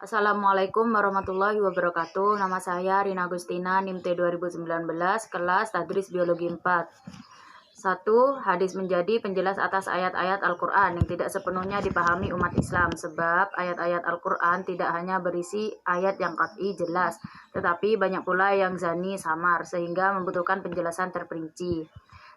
Assalamualaikum warahmatullahi wabarakatuh. Nama saya Rina Agustina, NIM T 2019, kelas Tadris Biologi 4. 1. Hadis menjadi penjelas atas ayat-ayat Al-Quran yang tidak sepenuhnya dipahami umat Islam, sebab ayat-ayat Al-Quran tidak hanya berisi ayat yang qat'i jelas, tetapi banyak pula yang zani samar, sehingga membutuhkan penjelasan terperinci.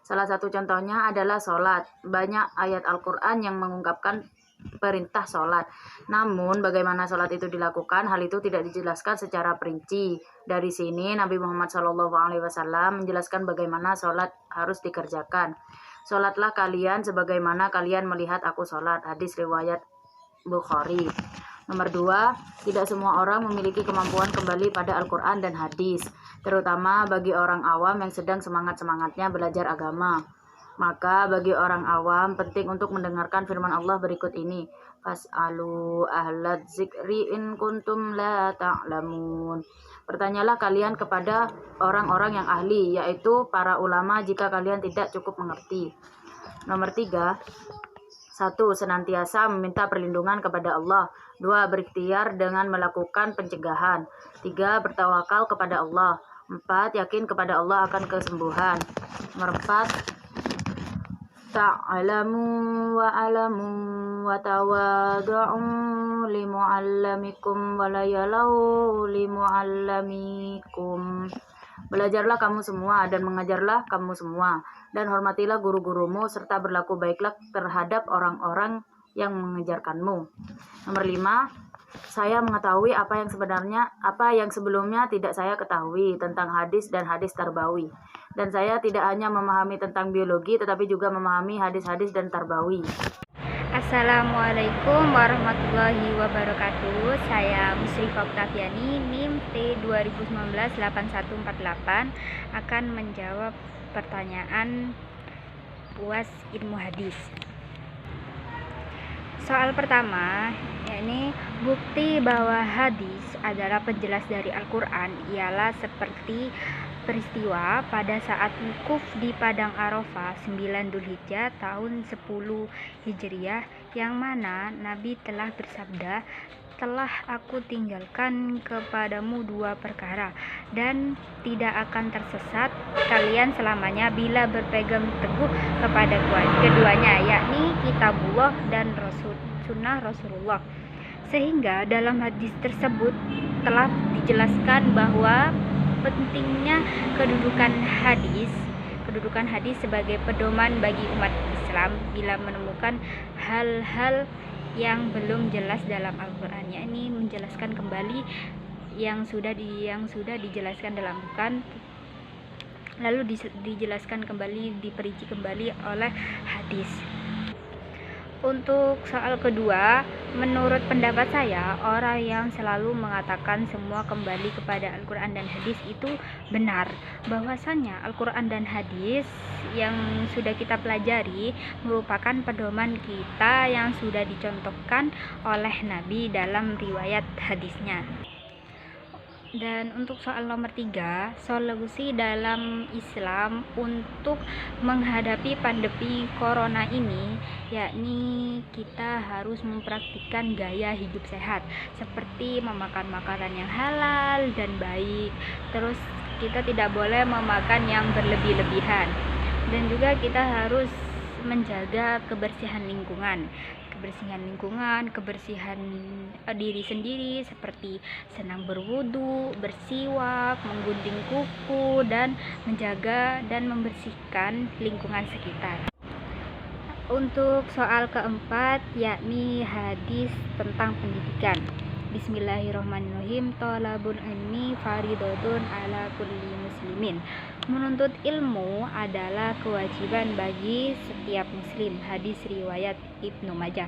Salah satu contohnya adalah sholat. Banyak ayat Al-Quran yang mengungkapkan perintah sholat. Namun bagaimana sholat itu dilakukan, hal itu tidak dijelaskan secara perinci. Dari sini Nabi Muhammad SAW menjelaskan bagaimana sholat harus dikerjakan. Sholatlah kalian sebagaimana kalian melihat aku sholat. Hadis riwayat Bukhari. Nomor 2, tidak semua orang memiliki kemampuan kembali pada Al-Quran dan hadis, terutama bagi orang awam yang sedang semangat-semangatnya belajar agama. Maka bagi orang awam penting untuk mendengarkan firman Allah berikut ini. Fas'alu ahlad zikri in kuntum la ta'lamun. Bertanyalah kalian kepada orang-orang yang ahli, yaitu para ulama jika kalian tidak cukup mengerti. Nomor 3, 1. Senantiasa meminta perlindungan kepada Allah. 2. Berikhtiar dengan melakukan pencegahan. 3. Bertawakal kepada Allah. 4. Yakin kepada Allah akan kesembuhan. Nomor 4. Ta'alamu wa'alamu wa tawadu'u limu'allamikum wa layalau limu'allamikum. Belajarlah kamu semua dan mengajarlah kamu semua, dan hormatilah guru-gurumu serta berlaku baiklah terhadap orang-orang yang mengajarkanmu. Nomor 5. Saya mengetahui apa yang sebelumnya tidak saya ketahui tentang hadis dan hadis tarbawi. Dan saya tidak hanya memahami tentang biologi tetapi juga memahami hadis-hadis dan tarbawi. Assalamualaikum warahmatullahi wabarakatuh. Saya Musrifah Oktaviani, NIM T 2019-8148, akan menjawab pertanyaan UAS Ilmu Hadis. Soal pertama, yakni bukti bahwa hadis adalah penjelas dari Al-Quran ialah seperti peristiwa pada saat wukuf di Padang Arafah 9 Dzulhijjah tahun 10 Hijriah, yang mana Nabi telah bersabda, telah aku tinggalkan kepadamu 2 perkara, dan tidak akan tersesat kalian selamanya bila berpegang teguh kepada keduanya, yakni kitabullah dan sunnah Rasulullah. Sehingga dalam hadis tersebut telah dijelaskan bahwa pentingnya kedudukan hadis sebagai pedoman bagi umat Islam bila menemukan hal-hal yang belum jelas dalam Al-Quran, yakni menjelaskan kembali yang sudah dijelaskan dalam Al-Quran, lalu dijelaskan kembali, diperinci kembali oleh hadis. Untuk soal kedua, menurut pendapat saya, orang yang selalu mengatakan semua kembali kepada Al-Quran dan hadis itu benar. Bahwasanya Al-Quran dan hadis yang sudah kita pelajari merupakan pedoman kita yang sudah dicontohkan oleh Nabi dalam riwayat hadisnya. Dan untuk soal nomor 3, solusi dalam Islam untuk menghadapi pandemi corona ini, yakni kita harus mempraktikkan gaya hidup sehat seperti memakan makanan yang halal dan baik. Terus kita tidak boleh memakan yang berlebih-lebihan, dan juga kita harus menjaga kebersihan lingkungan, kebersihan diri sendiri seperti senang berwudu, bersiwak, menggunting kuku, dan menjaga dan membersihkan lingkungan sekitar. Untuk soal keempat, yakni hadis tentang pendidikan. Bismillahirrahmanirrahim. Thalabul ilmi faridatun ala kulli muslimin. Menuntut ilmu adalah kewajiban bagi setiap muslim. Hadis riwayat Ibnu Majah.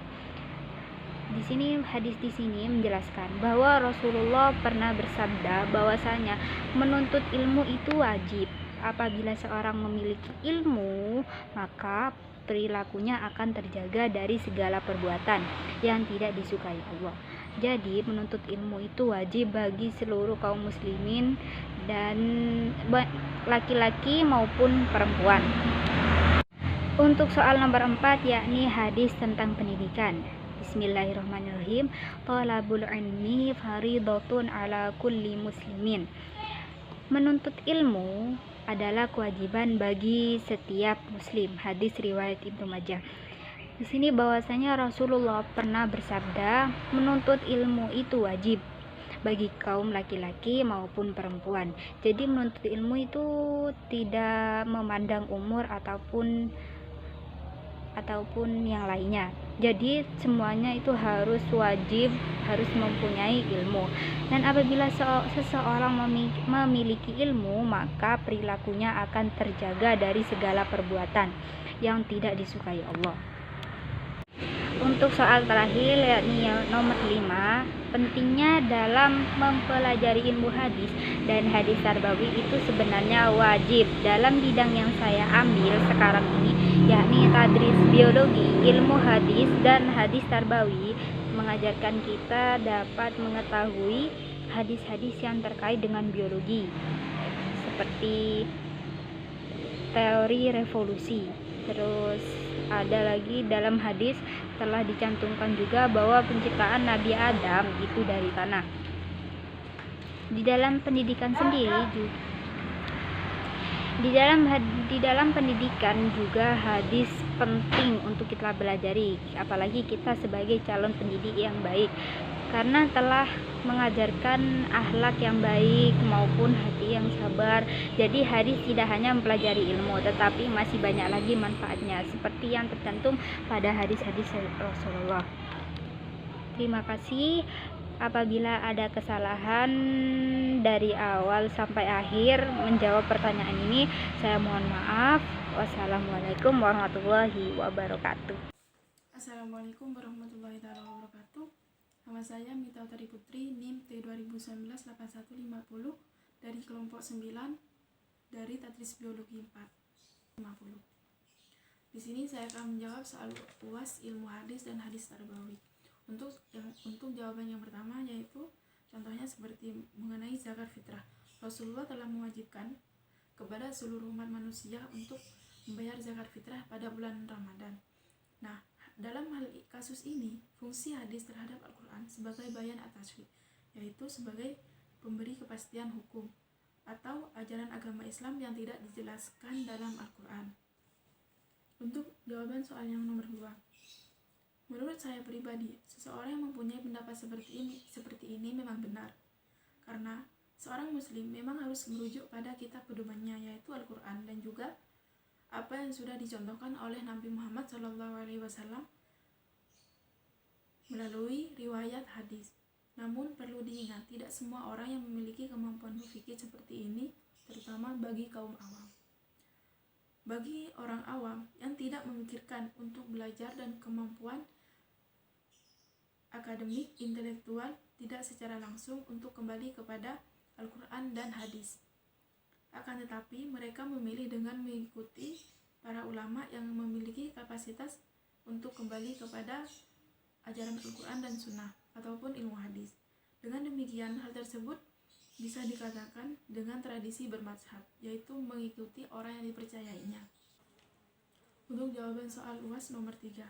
Hadis di sini menjelaskan bahwa Rasulullah pernah bersabda bahwasanya menuntut ilmu itu wajib. Apabila seorang memiliki ilmu, maka perilakunya akan terjaga dari segala perbuatan yang tidak disukai Allah. Jadi menuntut ilmu itu wajib bagi seluruh kaum muslimin, dan laki-laki maupun perempuan. Untuk soal nomor 4, yakni hadis tentang pendidikan. Bismillahirrahmanirrahim. Talabul ilmi faridatun ala kulli muslimin. Menuntut ilmu adalah kewajiban bagi setiap muslim. Hadis riwayat Ibnu Majah. Di sini bahwasanya Rasulullah pernah bersabda, menuntut ilmu itu wajib bagi kaum laki-laki maupun perempuan. Jadi menuntut ilmu itu tidak memandang umur ataupun yang lainnya. Jadi semuanya itu harus wajib, harus mempunyai ilmu. Dan apabila seseorang memiliki ilmu, maka perilakunya akan terjaga dari segala perbuatan yang tidak disukai Allah. Untuk soal terakhir, yakni nomor 5, pentingnya dalam mempelajari ilmu hadis dan hadis tarbawi itu sebenarnya wajib. Dalam bidang yang saya ambil sekarang ini, yakni tadris biologi, ilmu hadis dan hadis tarbawi mengajarkan kita dapat mengetahui hadis-hadis yang terkait dengan biologi, seperti teori revolusi. Terus ada lagi dalam hadis telah dicantumkan juga bahwa penciptaan Nabi Adam itu dari tanah. Di dalam pendidikan sendiri di dalam pendidikan juga hadis penting untuk kita pelajari, apalagi kita sebagai calon pendidik yang baik, karena telah mengajarkan akhlak yang baik maupun hati yang sabar. Jadi hadis tidak hanya mempelajari ilmu, tetapi masih banyak lagi manfaatnya, seperti yang tercantum pada hadis-hadis Rasulullah. Terima kasih. Apabila ada kesalahan dari awal sampai akhir menjawab pertanyaan ini, saya mohon maaf. Wassalamualaikum warahmatullahi wabarakatuh. Assalamualaikum warahmatullahi wabarakatuh. Nama saya Mita Utari Putri, NIM T2019-8150 dari kelompok 9 dari Tadris Biologi 450. Di sini saya akan menjawab soal UAS ilmu hadis dan hadis tarbawi. Untuk jawaban yang pertama, yaitu contohnya seperti mengenai zakat fitrah. Rasulullah telah mewajibkan kepada seluruh umat manusia untuk membayar zakat fitrah pada bulan Ramadan. Nah, dalam hal kasus ini, fungsi hadis terhadap Al-Quran sebagai bayan at-tashri', yaitu sebagai pemberi kepastian hukum atau ajaran agama Islam yang tidak dijelaskan dalam Al-Quran. Untuk jawaban soal yang nomor 2, menurut saya pribadi, seseorang yang mempunyai pendapat seperti ini memang benar, karena seorang muslim memang harus merujuk pada kitab pedomannya, yaitu Al-Quran, dan juga apa yang sudah dicontohkan oleh Nabi Muhammad SAW melalui riwayat hadis. Namun perlu diingat, tidak semua orang yang memiliki kemampuan berpikir seperti ini, terutama bagi kaum awam. Bagi orang awam yang tidak memikirkan untuk belajar dan kemampuan akademik, intelektual, tidak secara langsung untuk kembali kepada Al-Quran dan hadis. Akan tetapi mereka memilih dengan mengikuti para ulama yang memiliki kapasitas untuk kembali kepada ajaran Al-Quran dan Sunnah ataupun ilmu hadis. Dengan demikian, hal tersebut bisa dikatakan dengan tradisi bermadzhab, yaitu mengikuti orang yang dipercayainya. Untuk jawaban soal UAS nomor 3,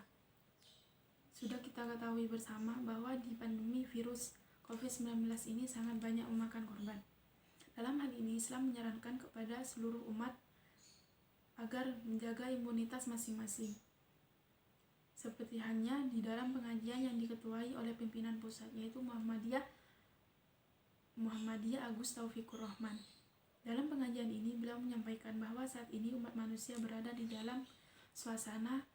sudah kita ketahui bersama bahwa di pandemi virus COVID-19 ini sangat banyak memakan korban. Dalam hal ini, Islam menyarankan kepada seluruh umat agar menjaga imunitas masing-masing. Seperti halnya di dalam pengajian yang diketuai oleh pimpinan pusat, yaitu Muhammadiyah Agus Taufikur Rahman. Dalam pengajian ini, beliau menyampaikan bahwa saat ini umat manusia berada di dalam suasana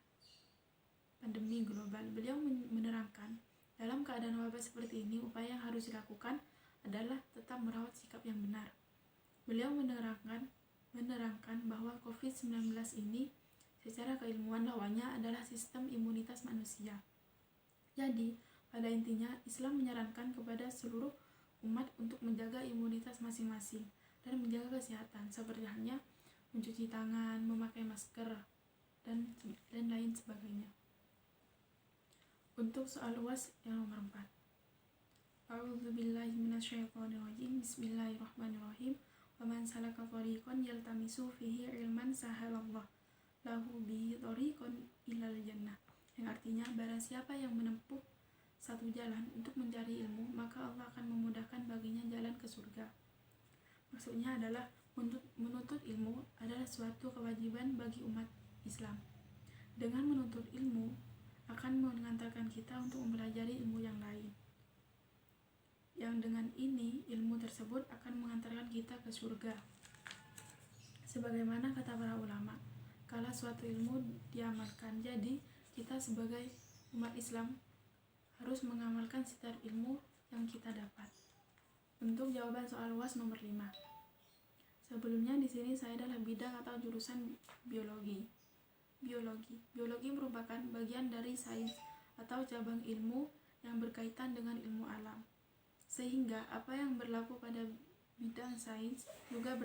pandemi global. Beliau menerangkan, dalam keadaan wabah seperti ini, upaya yang harus dilakukan adalah tetap merawat sikap yang benar. Beliau menerangkan bahwa COVID-19 ini secara keilmuan lawannya adalah sistem imunitas manusia. Jadi, pada intinya Islam menyarankan kepada seluruh umat untuk menjaga imunitas masing-masing dan menjaga kesehatan, seperti halnya mencuci tangan, memakai masker, dan lain sebagainya. Untuk soal UAS yang nomor 4, A'udzubillahi minasyaitonirrajim. Bismillahirrahmanirrahim. Wa man salaka thariqan yaltamisu fihi ilman sahalallahu lahu bihi thariqan ilal jannah. yang artinya barang siapa yang menempuh satu jalan untuk mencari ilmu, maka Allah akan memudahkan baginya jalan ke surga. Maksudnya adalah menuntut ilmu adalah suatu kewajiban bagi umat Islam. Dengan menuntut ilmu akan mengantarkan kita untuk mempelajari ilmu yang lain, yang dengan ini ilmu tersebut akan mengantarkan kita ke surga. Sebagaimana kata para ulama, kalau suatu ilmu diamalkan, jadi kita sebagai umat Islam harus mengamalkan setiap ilmu yang kita dapat. Untuk jawaban soal UAS nomor 5. Sebelumnya di sini saya adalah bidang atau jurusan biologi. Biologi merupakan bagian dari sains atau cabang ilmu yang berkaitan dengan ilmu alam. Sehingga apa yang berlaku pada bidang sains juga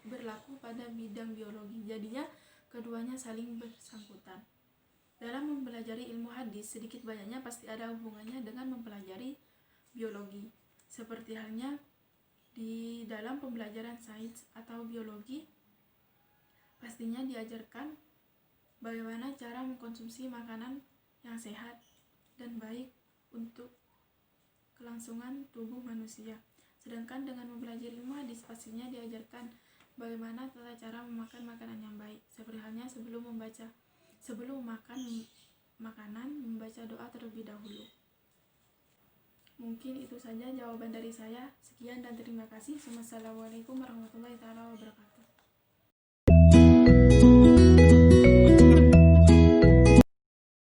berlaku pada bidang biologi. Jadinya keduanya saling bersangkutan. Dalam mempelajari ilmu hadis, sedikit banyaknya pasti ada hubungannya dengan mempelajari biologi. Seperti halnya di dalam pembelajaran sains atau biologi, pastinya diajarkan bagaimana cara mengkonsumsi makanan yang sehat dan baik untuk kelangsungan tubuh manusia. Sedangkan dengan mempelajari ilmu hadis, pastinya diajarkan bagaimana tata cara memakan makanan yang baik. Seperti halnya sebelum makan makanan, membaca doa terlebih dahulu. Mungkin itu saja jawaban dari saya. Sekian dan terima kasih. Wassalamualaikum warahmatullahi wabarakatuh.